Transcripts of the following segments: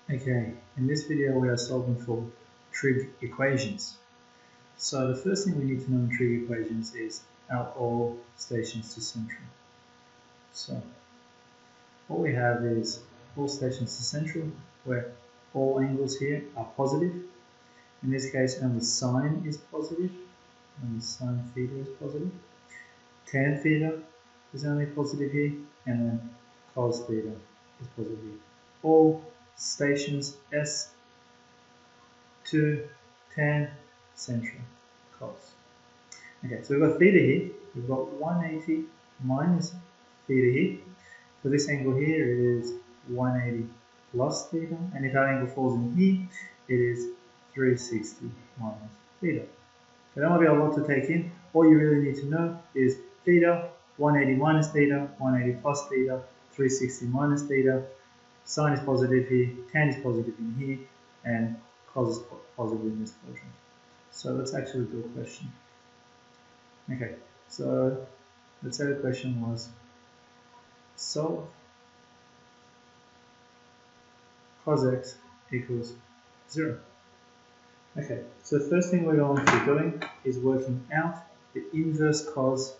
Okay, in this video we are solving for trig equations. So the first thing we need to know in trig equations is our all stations to central. So what we have is all stations to central, where all angles here are positive. In this case only sine is positive, only sine theta is positive. Tan theta is only positive here, and then cos theta is positive here. All stations S, 2, tan, central, cos. Okay, so we've got theta here. We've got 180 minus theta here. For this angle here, it is 180 plus theta. And if our angle falls in here, it is 360 minus theta. So that might be a lot to take in. All you really need to know is theta, 180 minus theta, 180 plus theta, 360 minus theta. Sine is positive here, tan is positive in here, and cos is positive in this quadrant. So let's actually do a question. Okay, so let's say the question was solve cos x equals 0. Okay, so the first thing we're going to be doing is working out the inverse cos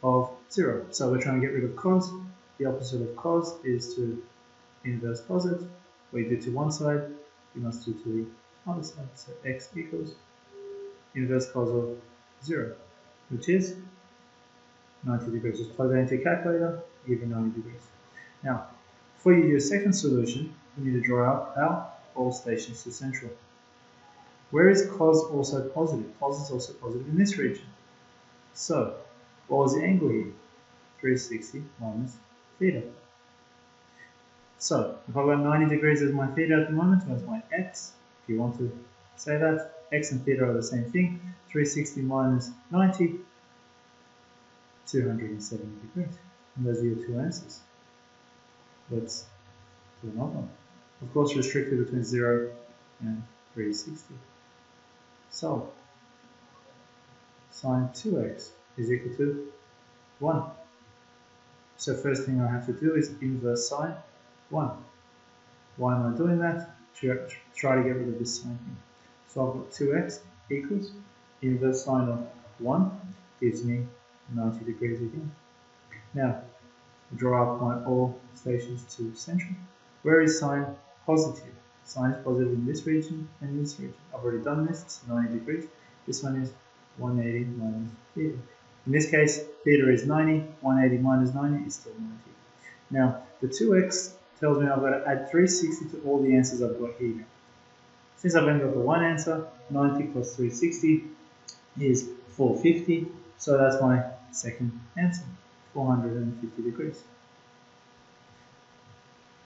of 0. So we're trying to get rid of cos. The opposite of cos is to inverse cos it. We do to one side, we must do to the other side. So x equals inverse cos of 0, which is 90 degrees. Just plug that into your calculator, give you 90 degrees. Now, before you do a second solution, you need to draw out our all stations to central. Where is cos also positive? Cos is also positive in this region. So, what was the angle here? 360 minus theta. So, if I've got 90 degrees as my theta at the moment, or as my x, if you want to say that, x and theta are the same thing. 360 minus 90, 270 degrees. And those are your two answers. Let's do another one. Of course, restricted between 0 and 360. So, sine 2x is equal to 1. So first thing I have to do is inverse sine 1. Why am I doing that? To try to get rid of this sine thing. So I've got 2x equals inverse sine of 1 gives me 90 degrees again. Now, draw up my all stations to central. Where is sine positive? Sine is positive in this region and in this region. I've already done this, it's 90 degrees. This one is 180 minus theta. In this case, theta is 90, 180 minus 90 is still 90. Now, the 2x tells me I've got to add 360 to all the answers I've got here. Since I've only got the one answer, 90 plus 360 is 450. So that's my second answer, 450 degrees.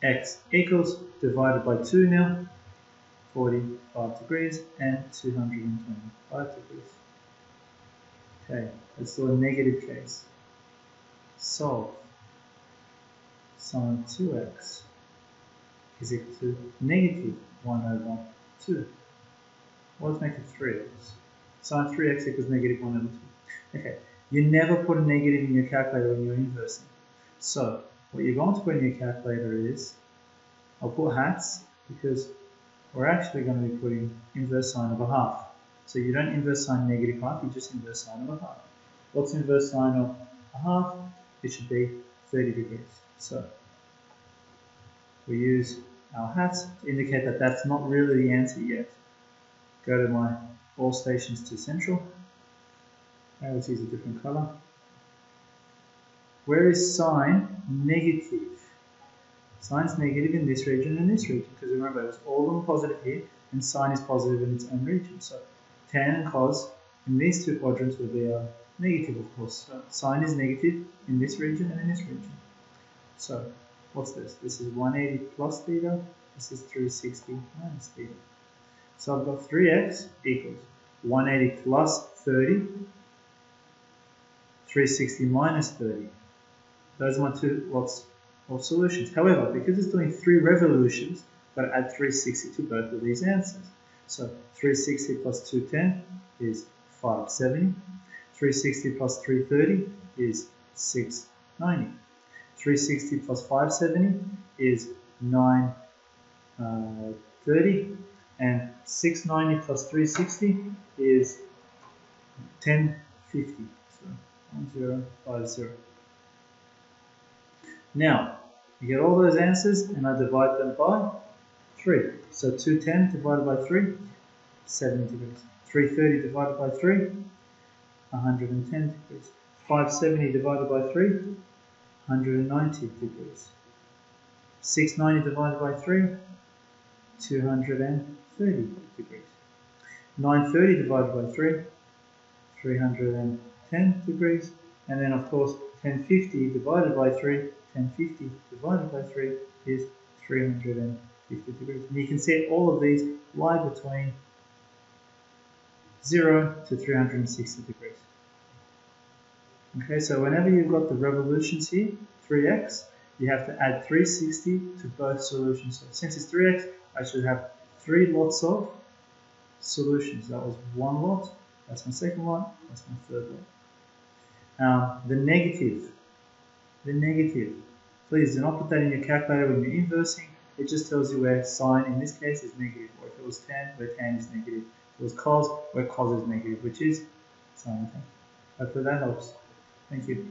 X equals, divided by 2 now, 45 degrees and 225 degrees. Okay, let's do a negative case. Solve sine 2x is equal to negative 1 over 2. Well, let's make it 3x. Sine 3x equals negative 1 over 2. Okay, you never put a negative in your calculator when you're inversing. So, what you're going to put in your calculator is, I'll put hats because we're actually going to be putting inverse sine of a half. So you don't inverse sine negative half, you just inverse sine of a half. What's inverse sine of a half? It should be 30 degrees. So we use our hats to indicate that that's not really the answer yet. Go to my all stations to central. Okay, let's use a different color. Where is sine negative? Sine's negative in this region and this region, because remember, it's all of them positive here, and sine is positive in its own region. So tan and cos in these two quadrants will be negative, of course. So sine is negative in this region and in this region. So what's this? This is 180 plus theta. This is 360 minus theta. So I've got 3x equals 180 plus 30, 360 minus 30. Those are my two lots of solutions. However, because it's doing 3 revolutions, I've got to add 360 to both of these answers. So 360 plus 210 is 570. 360 plus 330 is 690. 360 plus 570 is 9 30, and 690 plus 360 is 1050. So 1050. Now, you get all those answers and I divide them by 3. So 210 divided by 3, 70 degrees. 330 divided by 3, 110 degrees. 570 divided by 3, 190 degrees. 690 divided by 3, 230 degrees. 930 divided by 3, 310 degrees. And then of course 1050 divided by 3, 1050 divided by 3 is 350 degrees. And you can see all of these lie between 0 to 360 degrees. Okay, so whenever you've got the revolutions here, 3x, you have to add 360 to both solutions. So since it's 3x, I should have 3 lots of solutions. That was one lot, that's my second lot, that's my third lot. The negative, please do not put that in your calculator when you're inversing. It just tells you where sine in this case is negative, or if it was tan, where tan is negative. If it was cos, where cos is negative, which is sine. Hopefully that helps. Thank you.